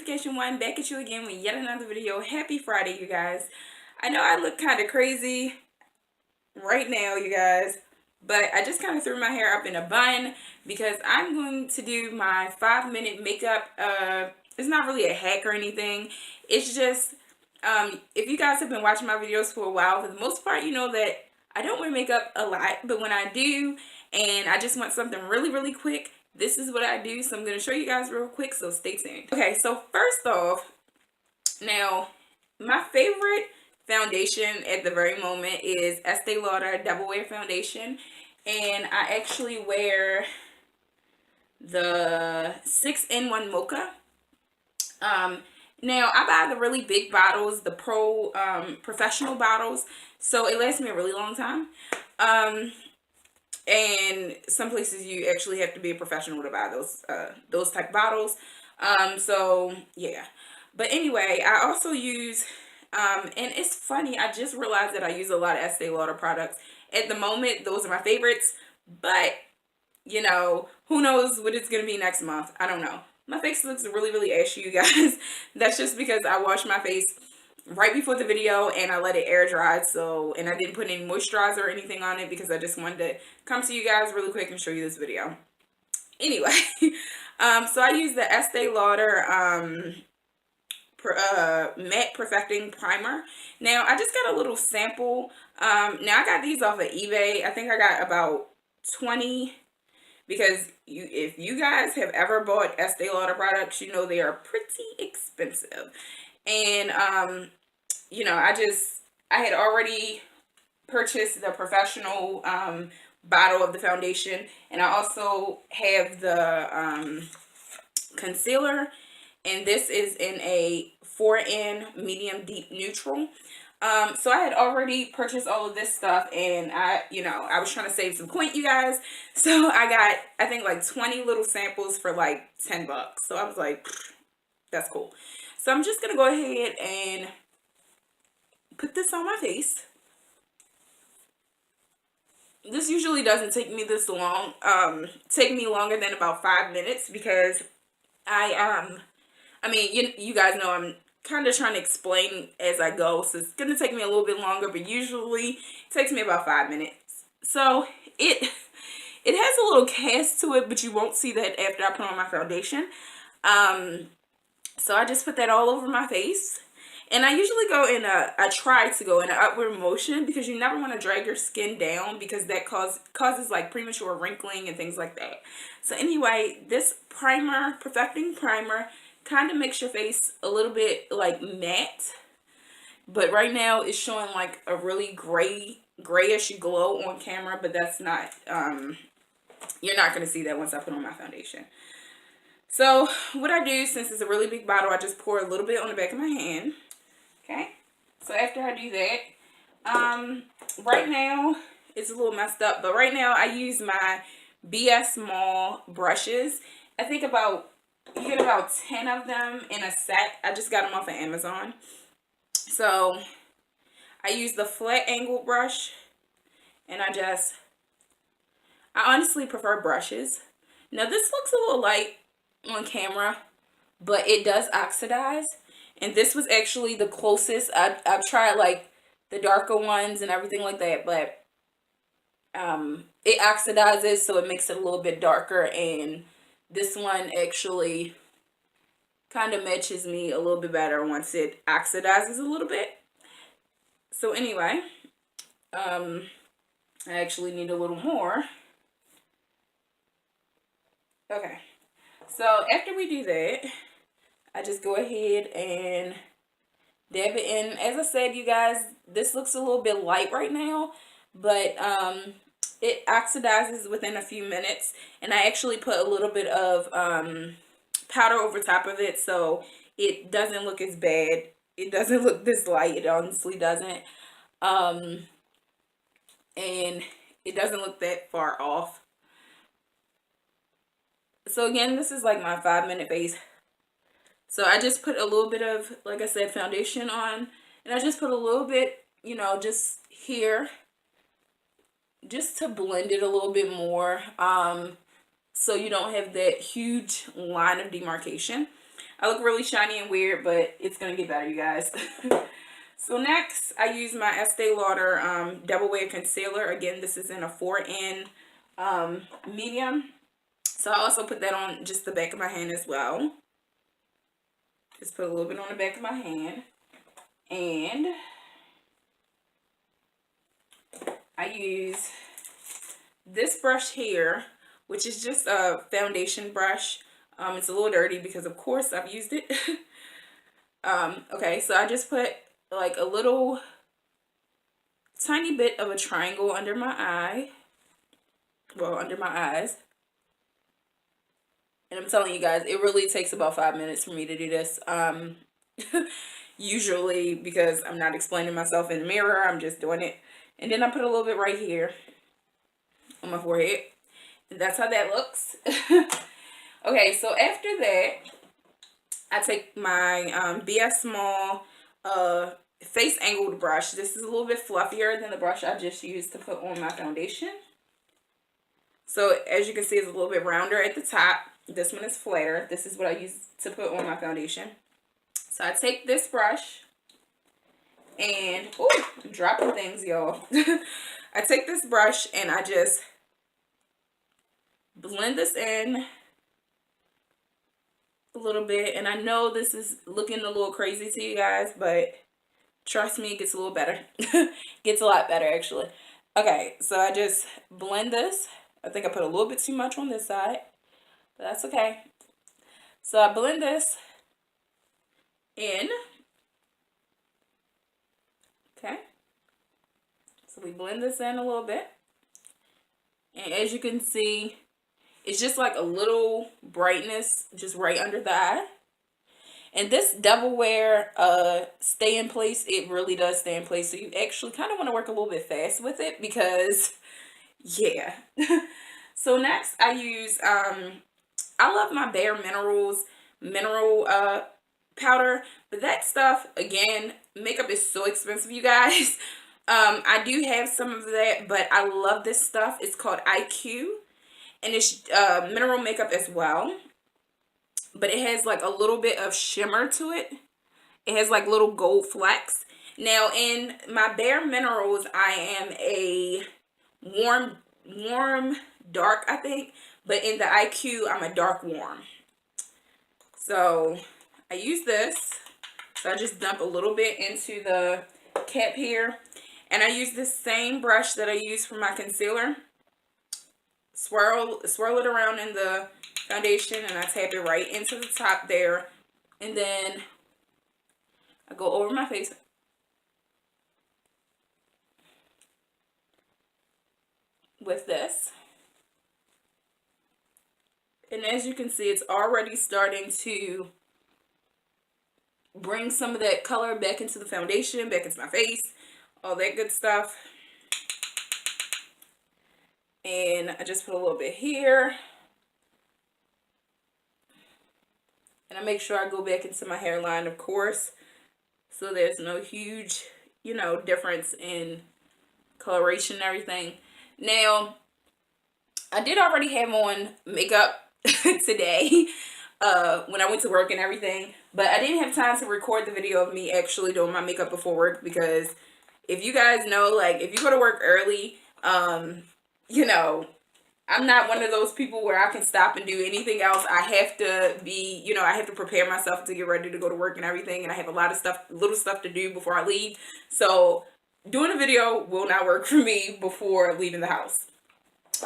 QUEENIFICATION1 back at you again with yet another video. Happy Friday, you guys. I know I look kind of crazy right now, you guys, but I just kind of threw my hair up in a bun because I'm going to do my 5-minute makeup. It's not really a hack or anything. It's just, if you guys have been watching my videos for a while, for the most part, you know that I don't wear makeup a lot, but when I do, and I just want something really quick, this is what I do. So I'm going to show you guys real quick, so stay tuned. Okay, so first off, now my favorite foundation at the very moment is Estee Lauder Double Wear Foundation, and I actually wear the 6-in-1 Mocha. Now I buy the really big bottles, the professional bottles, so it lasts me a really long time. And some places you actually have to be a professional to buy those type bottles. So yeah. But anyway, I also use and it's funny, I just realized that I use a lot of Estee Lauder products. At the moment, those are my favorites, but you know, who knows what it's gonna be next month. I don't know. My face looks really ashy, you guys. That's just because I washed my face right before the video and I let it air dry, so, and I didn't put any moisturizer or anything on it because I just wanted to come to you guys really quick and show you this video. Anyway, so I use the Estee Lauder matte perfecting primer. Now I just got a little sample. Now I got these off of eBay. I think I got about 20, because if you guys have ever bought Estee Lauder products, you know they are pretty expensive. And you know, I had already purchased the professional bottle of the foundation, and I also have the concealer, and this is in a 4N medium deep neutral. So I had already purchased all of this stuff, and I was trying to save some coin, you guys. So I got, I think, like 20 little samples for like $10. So I was like, that's cool. So I'm just gonna go ahead and put this on my face. This usually doesn't take me this long. Take me longer than about 5 minutes because I mean, you guys know I'm kind of trying to explain as I go, so it's gonna take me a little bit longer, but usually it takes me about 5 minutes. So it has a little cast to it, but you won't see that after I put on my foundation. So I just put that all over my face, and I usually go in I try to go in an upward motion because you never want to drag your skin down because that causes like premature wrinkling and things like that. So anyway, this primer, perfecting primer, kind of makes your face a little bit like matte, but right now it's showing like a really grayish glow on camera, but that's not you're not going to see that once I put on my foundation. So what I do, since it's a really big bottle, I just pour a little bit on the back of my hand. Okay, so after I do that, right now it's a little messed up, but right now I use my BS Mall brushes. I think you get about 10 of them in a set. I just got them off of Amazon. So I use the flat angle brush, and I honestly prefer brushes. Now this looks a little light on camera, but it does oxidize, and this was actually the closest. I've tried like the darker ones and everything like that, but it oxidizes, so it makes it a little bit darker, and this one actually kind of matches me a little bit better once it oxidizes a little bit. So anyway, I actually need a little more. Okay, so after we do that, I just go ahead and dab it in. As I said, you guys, this looks a little bit light right now, but it oxidizes within a few minutes, and I actually put a little bit of powder over top of it, so it doesn't look as bad. It doesn't look this light. It honestly doesn't. And it doesn't look that far off. So again, this is like my 5-minute face. So I just put a little bit of, like I said, foundation on, and I just put a little bit, you know, just here, just to blend it a little bit more, so you don't have that huge line of demarcation. I look really shiny and weird, but it's going to get better, you guys. So next, I use my Estee Lauder Double Wear Concealer. Again, this is in a 4N medium. So I also put that on just the back of my hand as well. Just put a little bit on the back of my hand. And I use this brush here, which is just a foundation brush. It's a little dirty because, of course, I've used it. Okay, so I just put like a little tiny bit of a triangle under my eye. Well, under my eyes. And I'm telling you guys, it really takes about 5 minutes for me to do this. Usually, because I'm not explaining myself in the mirror, I'm just doing it. And then I put a little bit right here on my forehead. And that's how that looks. Okay, so after that, I take my BS Small face angled brush. This is a little bit fluffier than the brush I just used to put on my foundation. So as you can see, it's a little bit rounder at the top. This one is flatter. This is what I use to put on my foundation. So I take this brush and, ooh, I'm dropping things, y'all. I take this brush and I just blend this in a little bit. And I know this is looking a little crazy to you guys, but trust me, it gets a little better. Gets a lot better, actually. Okay, so I just blend this. I think I put a little bit too much on this side, but that's okay. So I blend this in. Okay. So we blend this in a little bit. And as you can see, it's just like a little brightness just right under the eye. And this Double Wear stay in place, it really does stay in place. So you actually kind of want to work a little bit fast with it because, yeah. So next I use, I love my Bare Minerals mineral powder. But that stuff, again, makeup is so expensive, you guys. I do have some of that, but I love this stuff. It's called IQ. And it's mineral makeup as well. But it has like a little bit of shimmer to it. It has like little gold flecks. Now in my Bare Minerals, I am a warm dark, I think. But in the IQ, I'm a dark warm. So I use this. So I just dump a little bit into the cap here. And I use this same brush that I use for my concealer. Swirl it around in the foundation and I tap it right into the top there. And then I go over my face. With this. And as you can see, it's already starting to bring some of that color back into the foundation, back into my face, all that good stuff. And I just put a little bit here. And I make sure I go back into my hairline, of course, so there's no huge, you know, difference in coloration and everything. Now, I did already have on makeup today when I went to work and everything, but I didn't have time to record the video of me actually doing my makeup before work because if you guys know, like, if you go to work early, you know, I'm not one of those people where I can stop and do anything else. I have to be, you know, I have to prepare myself to get ready to go to work and everything. And I have a lot of stuff, little stuff to do before I leave. So doing a video will not work for me before leaving the house.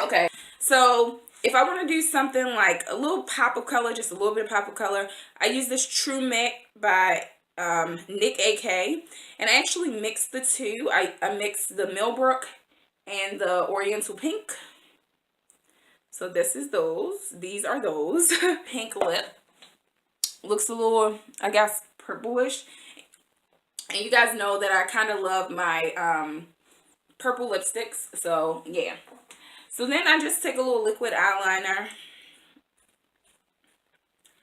Okay. So if I want to do something like a little pop of color, just a little bit of pop of color, I use this True Matte by Nick AK. And I actually mix the two. I mix the Millbrook and the Oriental Pink. So this is those. These are those. Pink lip. Looks a little, I guess, purplish. And you guys know that I kind of love my purple lipsticks. So, yeah. So then I just take a little liquid eyeliner.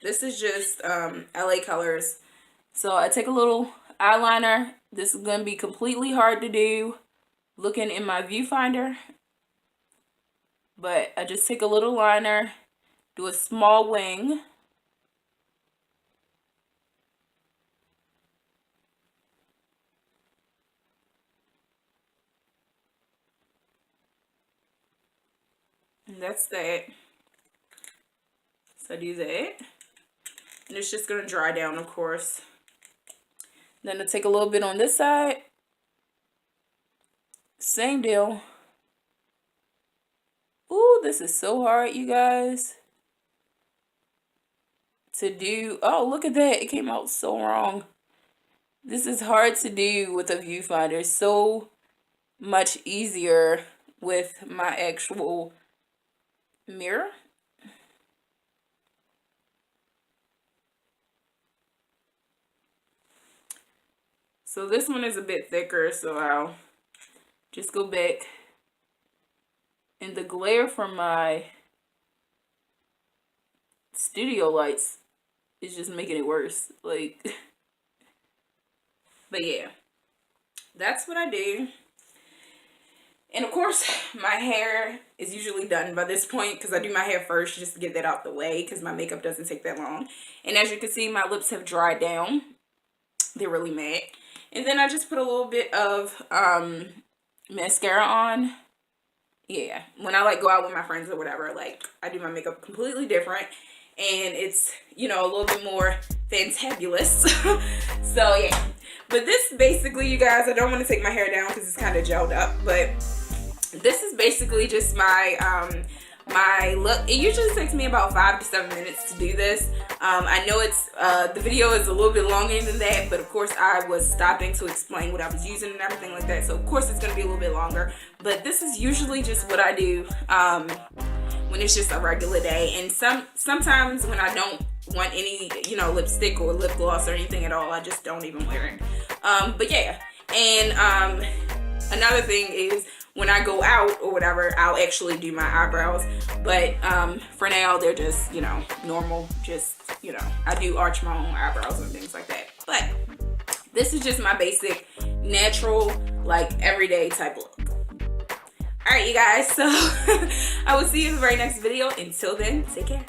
This is just LA Colors. So I take a little eyeliner. This is going to be completely hard to do looking in my viewfinder. But I just take a little liner, do a small wing. that's that. So I do that. And it's just going to dry down, of course. Then I'll take a little bit on this side. Same deal. Ooh, this is so hard, you guys. To do. Oh, look at that. It came out so wrong. This is hard to do with a viewfinder. So much easier with my actual mirror. So this one is a bit thicker, so I'll just go back. And the glare from my studio lights is just making it worse. Like, but yeah, that's what I do. And of course, my hair is usually done by this point because I do my hair first just to get that out the way because my makeup doesn't take that long. And as you can see, my lips have dried down. They're really matte. And then I just put a little bit of mascara on. Yeah, when I like go out with my friends or whatever, like I do my makeup completely different. And it's, you know, a little bit more fantabulous. So yeah. But this basically, you guys, I don't want to take my hair down because it's kind of gelled up. But this is basically just my my look. It usually takes me about 5 to 7 minutes to do this. I know it's the video is a little bit longer than that, but of course I was stopping to explain what I was using and everything like that. So of course it's going to be a little bit longer. But this is usually just what I do when it's just a regular day. And sometimes when I don't want any, you know, lipstick or lip gloss or anything at all, I just don't even wear it. But yeah, and another thing is when I go out or whatever, I'll actually do my eyebrows. But for now, they're just, you know, normal. Just, you know, I do arch my own eyebrows and things like that. But this is just my basic, natural, like, everyday type look. Alright, you guys. So I will see you in the very next video. Until then, take care.